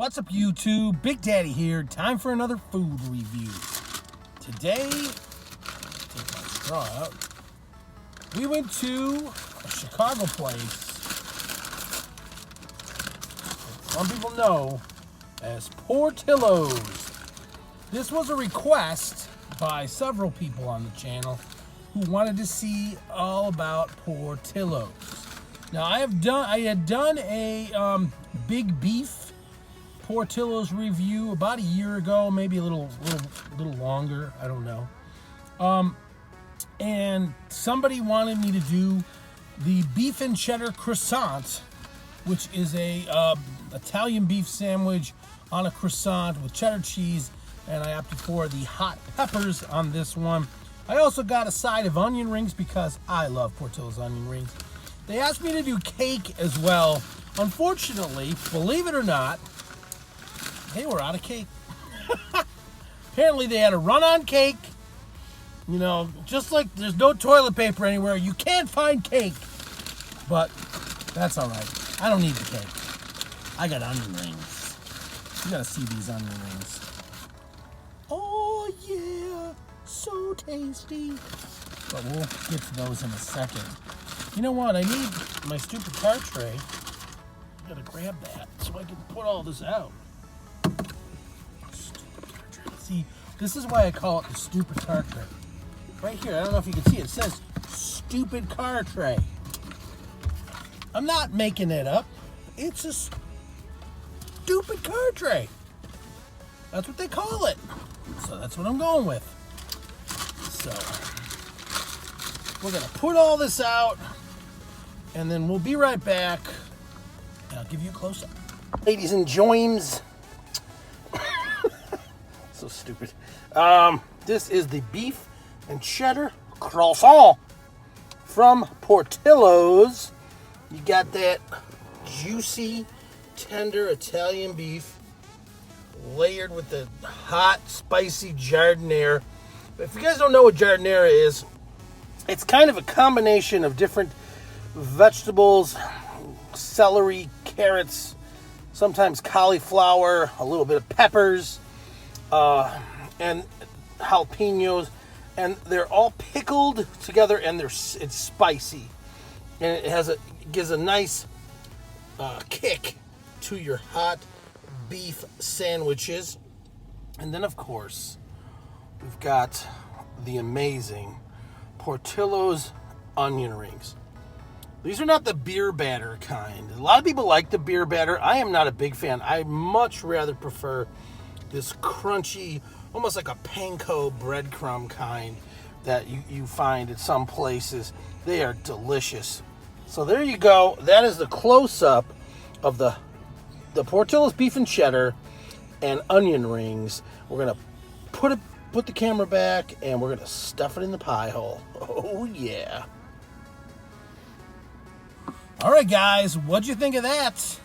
What's up, YouTube? Big Daddy here. Time for another food review. Today, take my straw out. We went to a Chicago place that some people know as Portillo's. This was a request by several people on the channel who wanted to see all about Portillo's. Now, I had done a big beef Portillo's review about a year ago, maybe a little longer, I don't know. And somebody wanted me to do the beef and cheddar croissant, which is a Italian beef sandwich on a croissant with cheddar cheese, and I opted for the hot peppers on this one. I also got a side of onion rings because I love Portillo's onion rings. They asked me to do cake as well. Unfortunately, believe it or not, they were out of cake. Apparently they had a run on cake. You know, just like there's no toilet paper anywhere, you can't find cake. But that's all right. I don't need the cake. I got onion rings. You gotta see these onion rings. Oh yeah, so tasty. But we'll get to those in a second. You know what? I need my stupid card tray. I gotta grab that so I can put all this out. Stupid card tray. See, this is why I call it the stupid card tray. Right here, I don't know if you can see it. It says stupid card tray. I'm not making it up. It's a stupid card tray. That's what they call it. So that's what I'm going with. So we're gonna put all this out, and then we'll be right back, and I'll give you a close-up. Ladies and joins. So stupid. This is the beef and cheddar croissant from Portillo's. You got that juicy, tender Italian beef layered with the hot, spicy giardiniera. If you guys don't know what giardiniera is, it's kind of a combination of different vegetables, celery, carrots, sometimes cauliflower, a little bit of peppers, and jalapenos, and they're all pickled together, and it's spicy, and it gives a nice kick to your hot beef sandwiches. And then, of course, we've got the amazing Portillo's onion rings. These are not the beer batter kind. A lot of people like the beer batter. I am not a big fan. I much rather prefer this crunchy, almost like a panko breadcrumb kind that you find at some places. They are delicious. So there you go. That is the close-up of the Portillo's beef and cheddar and onion rings. We're gonna put the camera back, and we're gonna stuff it in the pie hole. Oh yeah. All right, guys, what'd you think of that?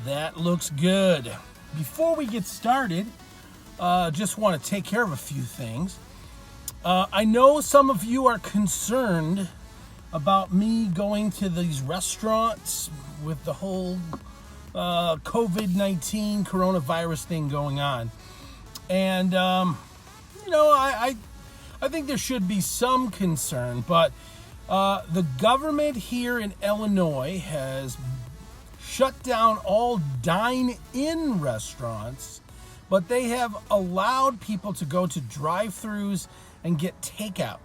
That looks good. Before we get started, just want to take care of a few things. I know some of you are concerned about me going to these restaurants with the whole COVID-19 coronavirus thing going on. And, you know, I think there should be some concern, but the government here in Illinois has shut down all dine-in restaurants, but they have allowed people to go to drive-thrus and get takeout.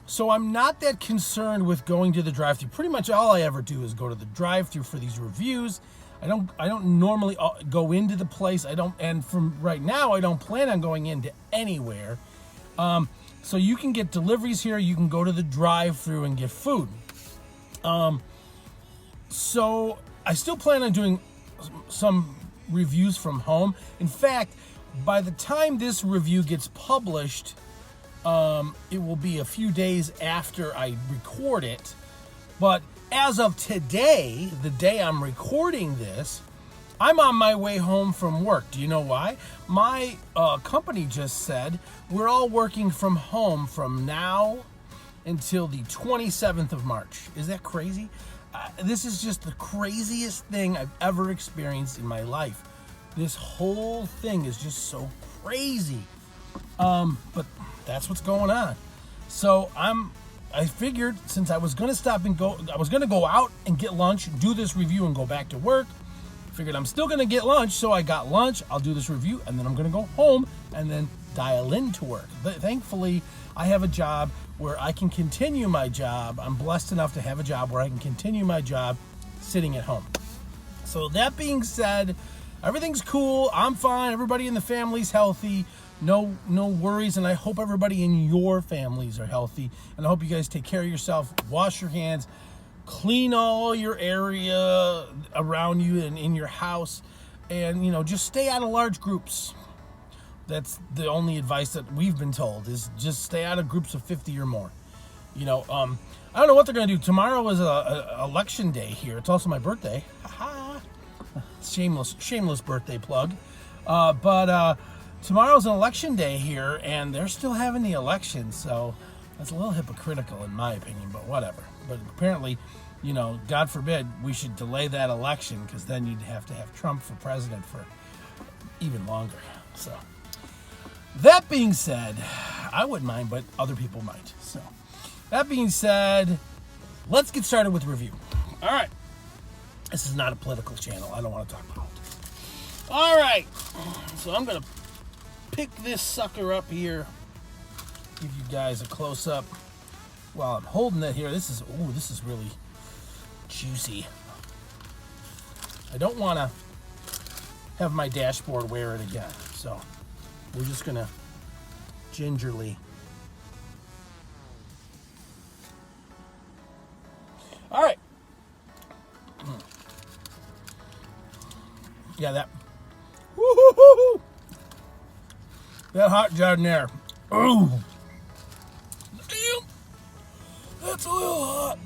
So I'm not that concerned with going to the drive-thru. Pretty much all I ever do is go to the drive-thru for these reviews. I don't normally go into the place. And from right now, I don't plan on going into anywhere. So you can get deliveries here. You can go to the drive-thru and get food. So I still plan on doing some reviews from home. In fact, by the time this review gets published, it will be a few days after I record it. But as of today, the day I'm recording this, I'm on my way home from work. Do you know why? My company just said we're all working from home from now until the 27th of March. Is that crazy? This is just the craziest thing I've ever experienced in my life. This whole thing is just so crazy. But that's what's going on. So I figured since I was gonna I was gonna go out and get lunch, do this review, and go back to work. Figured I'm still gonna get lunch, so I got lunch. I'll do this review, and then I'm gonna go home and then dial into work. But thankfully, I have a job where I can continue my job. I'm blessed enough to have a job where I can continue my job sitting at home. So that being said, everything's cool. I'm fine. Everybody in the family's healthy. No worries, and I hope everybody in your families are healthy. And I hope you guys take care of yourself. Wash your hands. Clean all your area around you and in your house. And, just stay out of large groups. That's the only advice that we've been told, is just stay out of groups of 50 or more. I don't know what they're going to do. Tomorrow is a election day here. It's also my birthday. Shameless birthday plug. But tomorrow's an election day here, and they're still having the election, so that's a little hypocritical in my opinion, but whatever. But apparently, God forbid, we should delay that election, because then you'd have to have Trump for president for even longer. So, that being said, I wouldn't mind, but other people might. So, that being said, let's get started with the review. All right. This is not a political channel. I don't want to talk politics. All right. So, I'm going to pick this sucker up here. Give you guys a close-up while I'm holding it here. This is really juicy. I don't want to have my dashboard wear it again, so we're just gonna gingerly. All right. Yeah, that. Woo-hoo-hoo-hoo. That hot jardiniere. Ooh. Damn. That's a little hot.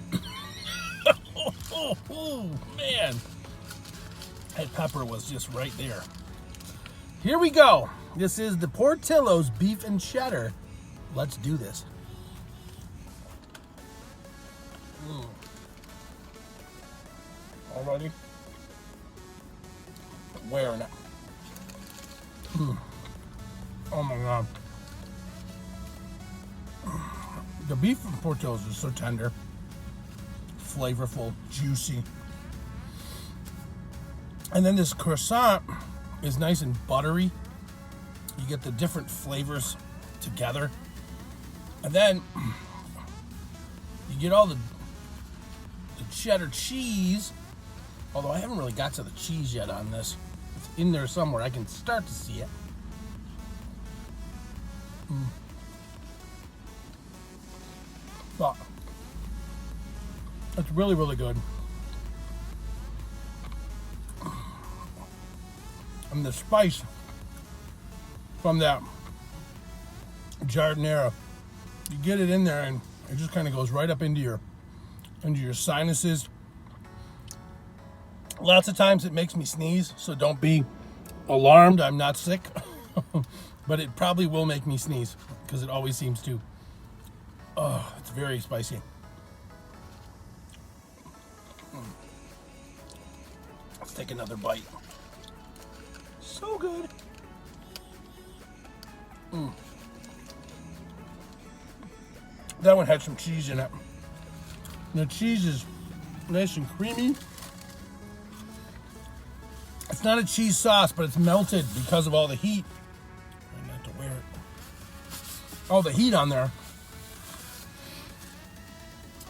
Oh, man. That pepper was just right there. Here we go. This is the Portillo's beef and cheddar. Let's do this. Alrighty. Wearing it. Oh my God. The beef from Portillo's is so tender, flavorful, juicy. And then this croissant is nice and buttery. You get the different flavors together. And then you get all the cheddar cheese. Although I haven't really got to the cheese yet on this. It's in there somewhere. I can start to see it. But it's really, really good. And the spice from that jardiniere, you get it in there and it just kind of goes right up into your sinuses. Lots of times it makes me sneeze, so don't be alarmed. I'm not sick, but it probably will make me sneeze because it always seems to. Oh, it's very spicy. Let's take another bite. So good. That one had some cheese in it. The cheese is nice and creamy. It's not a cheese sauce, but it's melted because of all the heat. I meant to wear it. All the heat on there.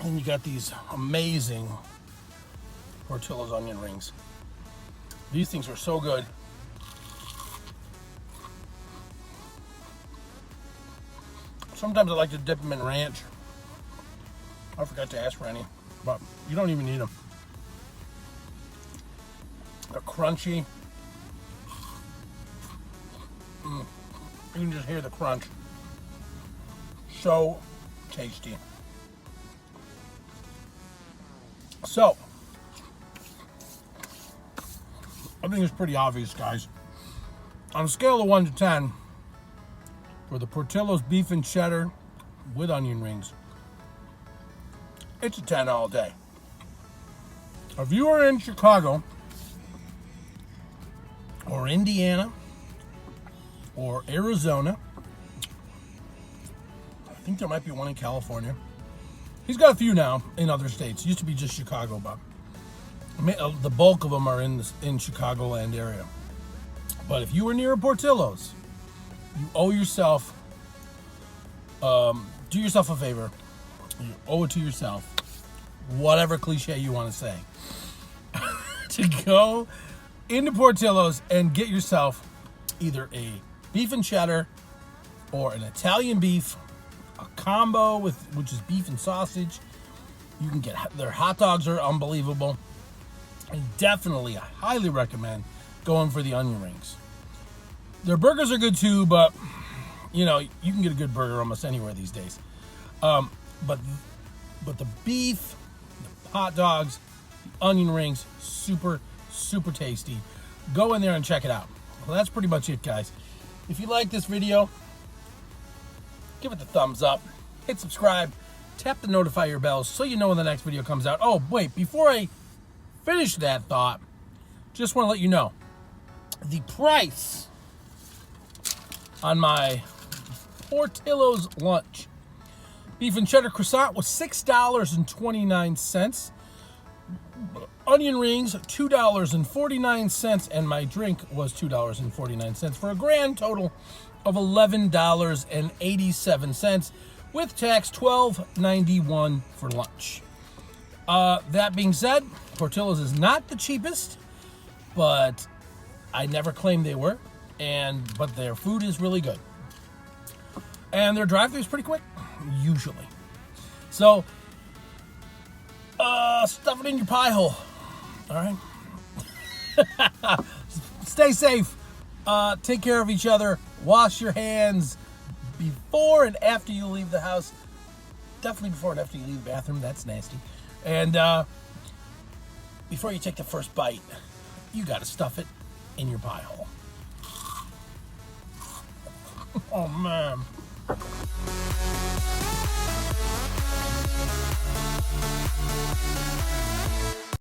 And you got these amazing Portillo's onion rings. These things are so good. Sometimes I like to dip them in ranch. I forgot to ask for any, but you don't even need them. They're crunchy. You can just hear the crunch. So tasty. So, I think it's pretty obvious, guys. On a scale of 1 to 10, for the Portillo's beef and cheddar with onion rings, it's a 10 all day. If you are in Chicago or or Indiana or Arizona. I think there might be one in California. He's got a few now in other states. Used to be just Chicago, but the bulk of them are in Chicagoland area. But if you were near a Portillo's, you owe yourself, do yourself a favor. You owe it to yourself, whatever cliche you want to say, to go into Portillo's and get yourself either a beef and cheddar or an Italian beef, a combo which is beef and sausage. You can get their hot dogs are unbelievable. And definitely, I highly recommend going for the onion rings. Their burgers are good too, but you know, you can get a good burger almost anywhere these days. But the beef, the hot dogs, the onion rings, super tasty. Go in there and check it out. Well, that's pretty much it, guys. If you like this video, give it the thumbs up, hit subscribe, tap the notifier bells so you know when the next video comes out. Oh, wait, before I finish that thought, just want to let you know the price on my Portillo's lunch. Beef and cheddar croissant was $6.29. Onion rings, $2.49, and my drink was $2.49 for a grand total of $11.87 with tax, $12.91 for lunch. That being said, Portillo's is not the cheapest, but I never claimed they were, but their food is really good. And their drive-thru is pretty quick, usually. So, stuff it in your pie hole. All right? Stay safe. Take care of each other. Wash your hands before and after you leave the house. Definitely before and after you leave the bathroom. That's nasty. And before you take the first bite, you got to stuff it in your pie hole. Oh, man.